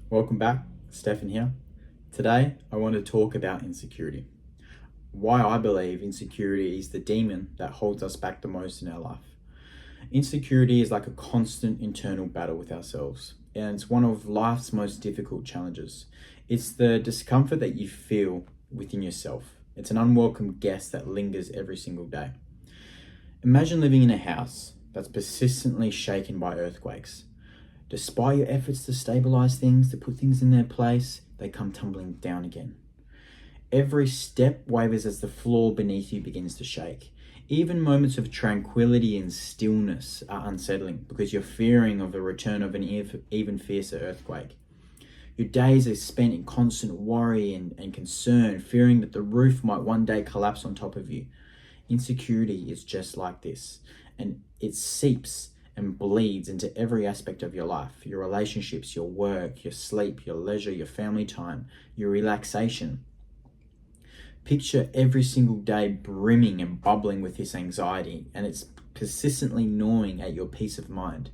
Welcome back, Stefan here. Today, I want to talk about insecurity. Why I believe insecurity is the demon that holds us back the most in our life. Insecurity is like a constant internal battle with ourselves, and it's one of life's most difficult challenges. It's the discomfort that you feel within yourself. It's an unwelcome guest that lingers every single day. Imagine living in a house that's persistently shaken by earthquakes. Despite your efforts to stabilize things, to put things in their place, they come tumbling down again. Every step wavers as the floor beneath you begins to shake. Even moments of tranquility and stillness are unsettling because you're fearing of the return of an even fiercer earthquake. Your days are spent in constant worry and concern, fearing that the roof might one day collapse on top of you. Insecurity is just like this, and it seeps and bleeds into every aspect of your life, your relationships, your work, your sleep, your leisure, your family time, your relaxation. Picture every single day brimming and bubbling with this anxiety, and it's persistently gnawing at your peace of mind.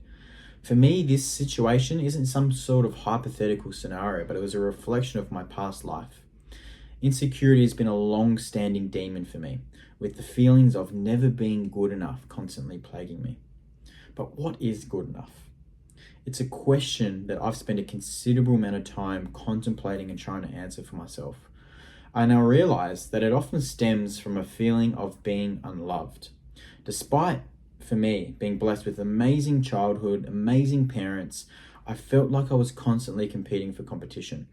For me, this situation isn't some sort of hypothetical scenario, but it was a reflection of my past life. Insecurity has been a long-standing demon for me, with the feelings of never being good enough constantly plaguing me. But what is good enough? It's a question that I've spent a considerable amount of time contemplating and trying to answer for myself. I now realize that it often stems from a feeling of being unloved. Despite, for me, being blessed with amazing childhood, amazing parents, I felt like I was constantly competing for competition.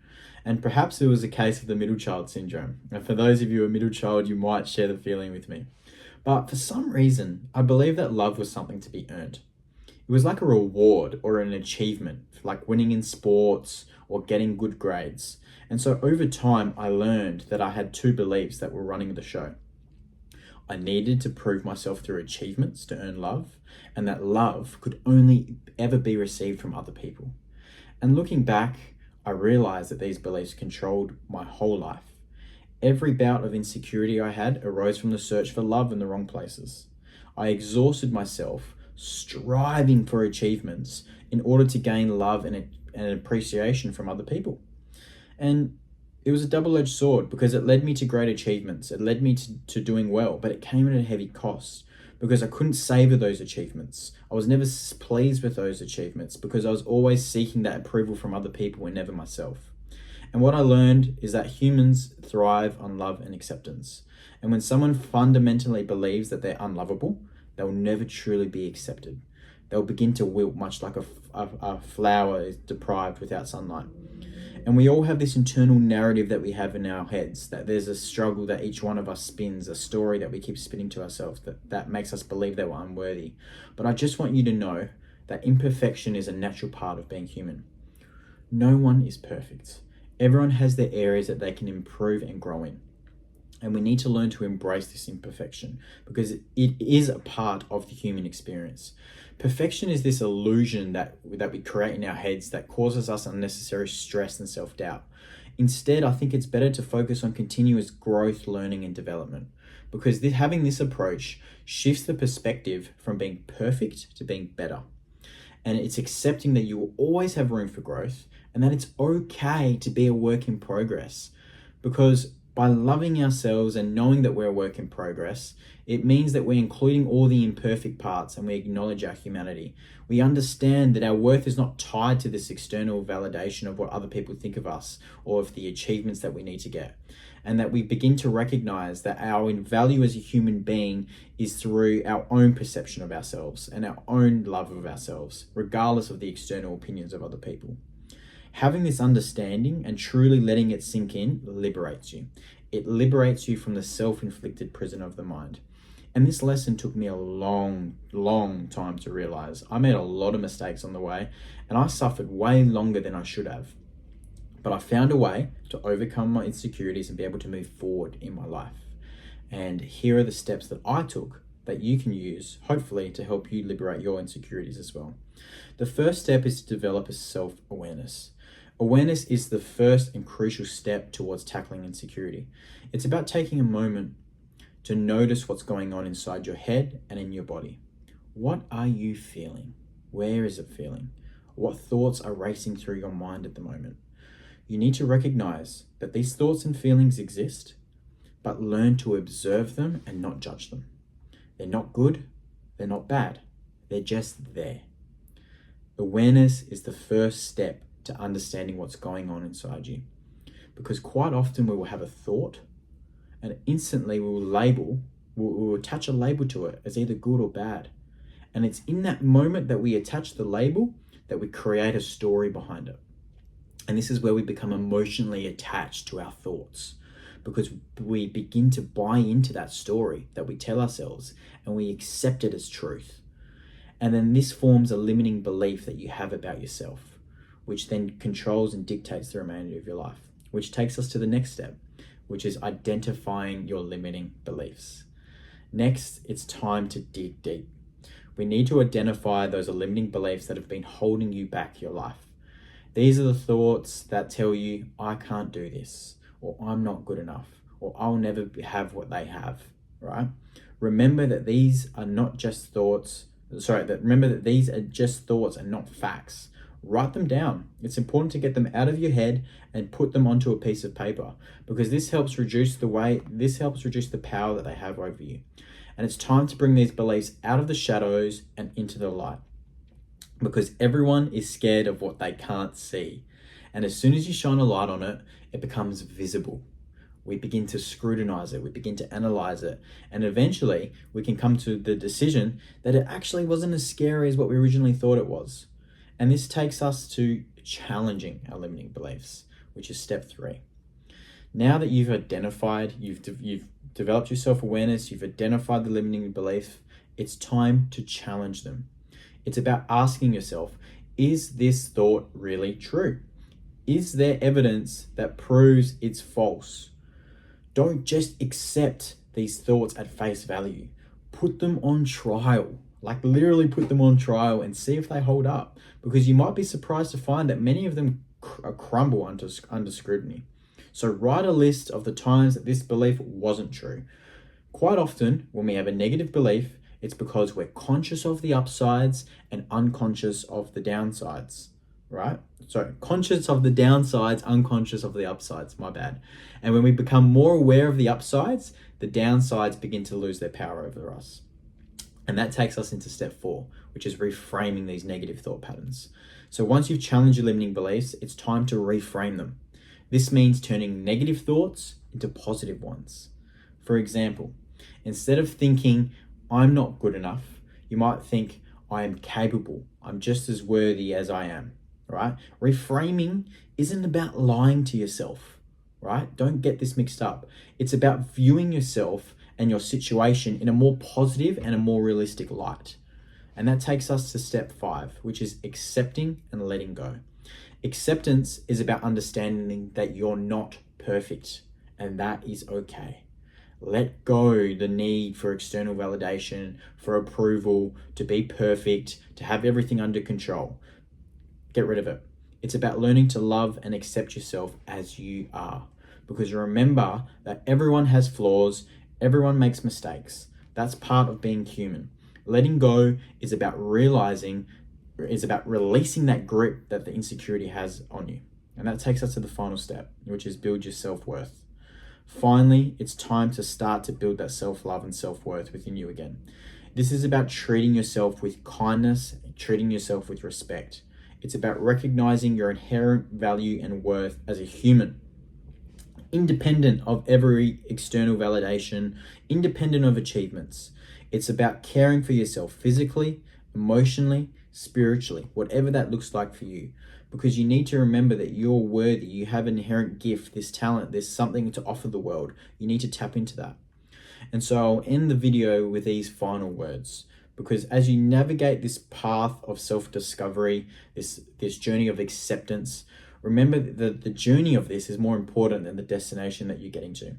And perhaps it was a case of the middle child syndrome. And for those of you who are middle child, you might share the feeling with me. But for some reason, I believe that love was something to be earned. It was like a reward or an achievement, like winning in sports or getting good grades. And so over time, I learned that I had two beliefs that were running the show. I needed to prove myself through achievements to earn love, and that love could only ever be received from other people. And looking back, I realized that these beliefs controlled my whole life. Every bout of insecurity I had arose from the search for love in the wrong places. I exhausted myself striving for achievements in order to gain love and appreciation from other people. And it was a double-edged sword because it led me to great achievements. It led me to doing well, but it came at a heavy cost because I couldn't savor those achievements. I was never pleased with those achievements because I was always seeking that approval from other people and never myself. And what I learned is that humans thrive on love and acceptance. And when someone fundamentally believes that they're unlovable, they'll never truly be accepted. They'll begin to wilt much like a flower is deprived without sunlight. And we all have this internal narrative that we have in our heads, that there's a struggle that each one of us spins, a story that we keep spinning to ourselves that makes us believe that we're unworthy. But I just want you to know that imperfection is a natural part of being human. No one is perfect. Everyone has their areas that they can improve and grow in. And we need to learn to embrace this imperfection because it is a part of the human experience. Perfection is this illusion that we create in our heads that causes us unnecessary stress and self-doubt. Instead, I think it's better to focus on continuous growth, learning, and development because having this approach shifts the perspective from being perfect to being better. And it's accepting that you will always have room for growth and that it's okay to be a work in progress. Because by loving ourselves and knowing that we're a work in progress, it means that we're including all the imperfect parts and we acknowledge our humanity. We understand that our worth is not tied to this external validation of what other people think of us or of the achievements that we need to get. And that we begin to recognize that our value as a human being is through our own perception of ourselves and our own love of ourselves, regardless of the external opinions of other people. Having this understanding and truly letting it sink in liberates you. It liberates you from the self-inflicted prison of the mind. And this lesson took me a long time to realize. I made a lot of mistakes on the way and I suffered way longer than I should have. But I found a way to overcome my insecurities and be able to move forward in my life. And here are the steps that I took that you can use, hopefully, to help you liberate your insecurities as well. The first step is to develop a self-awareness. Awareness is the first and crucial step towards tackling insecurity. It's about taking a moment to notice what's going on inside your head and in your body. What are you feeling? Where is it feeling? What thoughts are racing through your mind at the moment? You need to recognize that these thoughts and feelings exist, but learn to observe them and not judge them. They're not good, they're not bad, they're just there. Awareness is the first step to understanding what's going on inside you. Because quite often we will have a thought and instantly we'll attach a label to it as either good or bad. And it's in that moment that we attach the label that we create a story behind it. And this is where we become emotionally attached to our thoughts, because we begin to buy into that story that we tell ourselves and we accept it as truth. And then this forms a limiting belief that you have about yourself, which then controls and dictates the remainder of your life, which takes us to the next step, which is identifying your limiting beliefs. Next, it's time to dig deep. We need to identify those limiting beliefs that have been holding you back your life. These are the thoughts that tell you, I can't do this, or I'm not good enough, or I'll never have what they have, right? Remember that these are not just thoughts. Remember that these are just thoughts and not facts. Write them down. It's important to get them out of your head and put them onto a piece of paper, because this helps reduce the power that they have over you. And it's time to bring these beliefs out of the shadows and into the light, because everyone is scared of what they can't see. And as soon as you shine a light on it, it becomes visible. We begin to scrutinize it, we begin to analyze it, and eventually we can come to the decision that it actually wasn't as scary as what we originally thought it was. And this takes us to challenging our limiting beliefs, which is step 3. Now that you've identified, you've developed your self-awareness, you've identified the limiting belief, it's time to challenge them. It's about asking yourself, is this thought really true? Is there evidence that proves it's false? Don't just accept these thoughts at face value. Put them on trial. Like literally put them on trial and see if they hold up, because you might be surprised to find that many of them crumble under scrutiny. So write a list of the times that this belief wasn't true. Quite often when we have a negative belief, it's because we're conscious of the upsides and unconscious of the downsides, right? So conscious of the downsides, unconscious of the upsides, my bad. And when we become more aware of the upsides, the downsides begin to lose their power over us. And that takes us into step 4, which is reframing these negative thought patterns. So once you've challenged your limiting beliefs, it's time to reframe them. This means turning negative thoughts into positive ones. For example, instead of thinking, I'm not good enough, you might think, I am capable, I'm just as worthy as I am, right? Reframing isn't about lying to yourself, right? Don't get this mixed up. It's about viewing yourself and your situation in a more positive and a more realistic light. And that takes us to step 5, which is accepting and letting go. Acceptance is about understanding that you're not perfect, and that is okay. Let go the need for external validation, for approval, to be perfect, to have everything under control. Get rid of it. It's about learning to love and accept yourself as you are. Because remember that everyone has flaws, everyone makes mistakes. That's part of being human. Letting go is about releasing that grip that the insecurity has on you. And that takes us to the final step, which is build your self-worth. Finally, it's time to start to build that self-love and self-worth within you again. This is about treating yourself with kindness, treating yourself with respect. It's about recognizing your inherent value and worth as a human, independent of every external validation, independent of achievements. It's about caring for yourself physically, emotionally, spiritually, whatever that looks like for you. Because you need to remember that you're worthy, you have an inherent gift, this talent, there's something to offer the world. You need to tap into that. And so I'll end the video with these final words, because as you navigate this path of self-discovery, this journey of acceptance, remember that the journey of this is more important than the destination that you're getting to.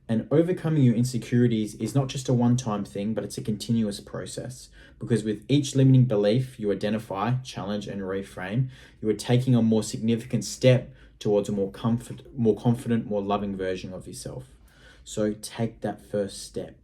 And overcoming your insecurities is not just a one-time thing, but it's a continuous process. Because with each limiting belief you identify, challenge, and reframe, you are taking a more significant step towards a more confident, more loving version of yourself. So take that first step.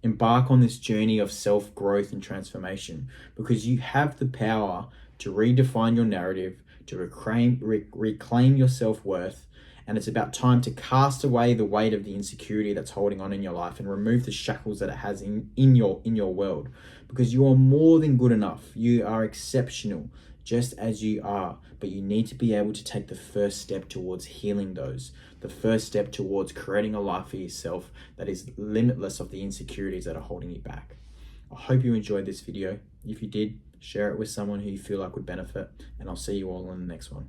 Embark on this journey of self-growth and transformation, because you have the power to redefine your narrative, to reclaim your self-worth, and it's about time to cast away the weight of the insecurity that's holding on in your life and remove the shackles that it has in your world, because you are more than good enough. You are exceptional just as you are, but you need to be able to take the first step towards healing those, the first step towards creating a life for yourself that is limitless of the insecurities that are holding you back. I hope you enjoyed this video. If you did, share it with someone who you feel like would benefit, and I'll see you all in the next one.